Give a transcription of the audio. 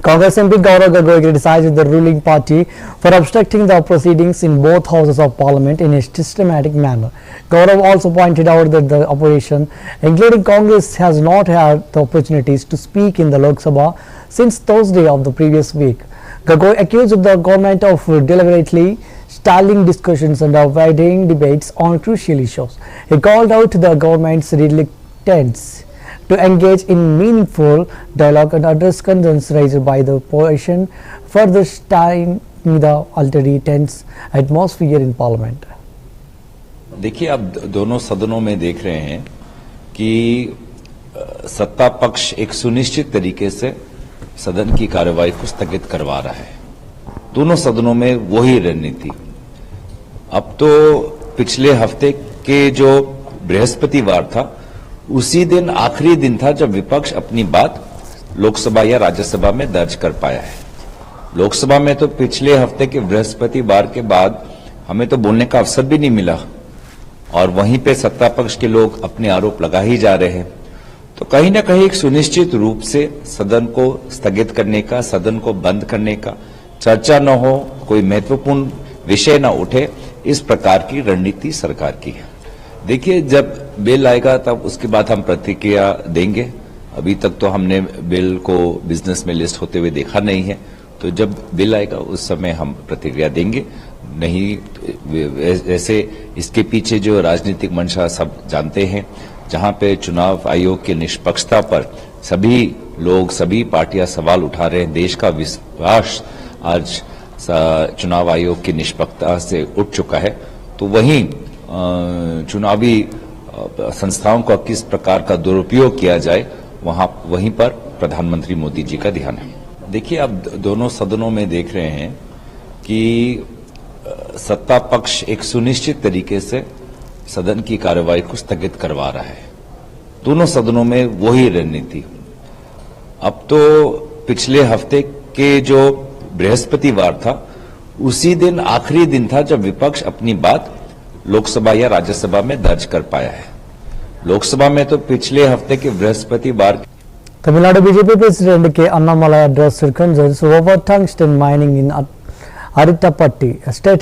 Congress MP Gaurav Gogoi criticized the ruling party for obstructing the proceedings in both houses of parliament in a systematic manner. Gaurav also pointed out that the opposition, including Congress, has not had the opportunities to speak in the Lok Sabha since Thursday of the previous week. Gogoi accused the government of deliberately stalling discussions and avoiding debates on crucial issues. He called out the government's reluctance to engage in meaningful dialogue and address concerns raised by the opposition, further stirring the already tense atmosphere in parliament. देखिए, अब दोनों सदनों में देख रहे हैं कि सत्ता पक्ष एक सुनिश्चित तरीके से सदन की कार्यवाही को स्थगित करवा रहा है। दोनों सदनों में वही रणनीति। अब तो पिछले हफ्ते के जो बृहस्पतिवार था, उसी दिन आखिरी दिन था जब विपक्ष अपनी बात लोकसभा या राज्यसभा में दर्ज कर पाया है। लोकसभा में तो पिछले हफ्ते के बृहस्पतिवार के बाद हमें तो बोलने का अवसर भी नहीं मिला और वहीं पे सत्ता पक्ष के लोग अपने आरोप लगा ही जा रहे हैं। तो कहीं ना कहीं एक सुनिश्चित रूप से सदन को स्थगित करने का, सदन को बंद करने का, चर्चा न हो, कोई महत्वपूर्ण विषय न उठे, इस प्रकार की रणनीति सरकार की है। देखिए, जब बिल आएगा तब उसके बाद हम प्रतिक्रिया देंगे। अभी तक तो हमने बिल को बिजनेस में लिस्ट होते हुए देखा नहीं है, तो जब बिल आएगा उस समय हम प्रतिक्रिया देंगे। नहीं ऐसे इसके पीछे जो राजनीतिक मंशा सब जानते हैं, जहां पे चुनाव आयोग की निष्पक्षता पर सभी लोग, सभी पार्टियां सवाल उठा रहे हैं। देश का विश्वास आज चुनाव आयोग की निष्पक्षता से उठ चुका है। तो वहीं चुनावी संस्थाओं का किस प्रकार का दुरुपयोग किया जाए, वहीं पर प्रधानमंत्री मोदी जी का ध्यान है। देखिए, अब दोनों सदनों में देख रहे हैं कि सत्ता पक्ष एक सुनिश्चित तरीके से सदन की कार्यवाही को स्थगित करवा रहा है। दोनों सदनों में वही रणनीति। अब तो पिछले हफ्ते के जो बृहस्पतिवार था, उसी दिन आखिरी दिन था जब विपक्ष अपनी बात लोकसभा या राज्यसभा में दर्ज कर पाया है। लोकसभा में तो पिछले हफ्ते के बृहस्पतिवार Tamil BJP President K. Annamalai addressed concerns over tungsten mining in Arittapatti, stating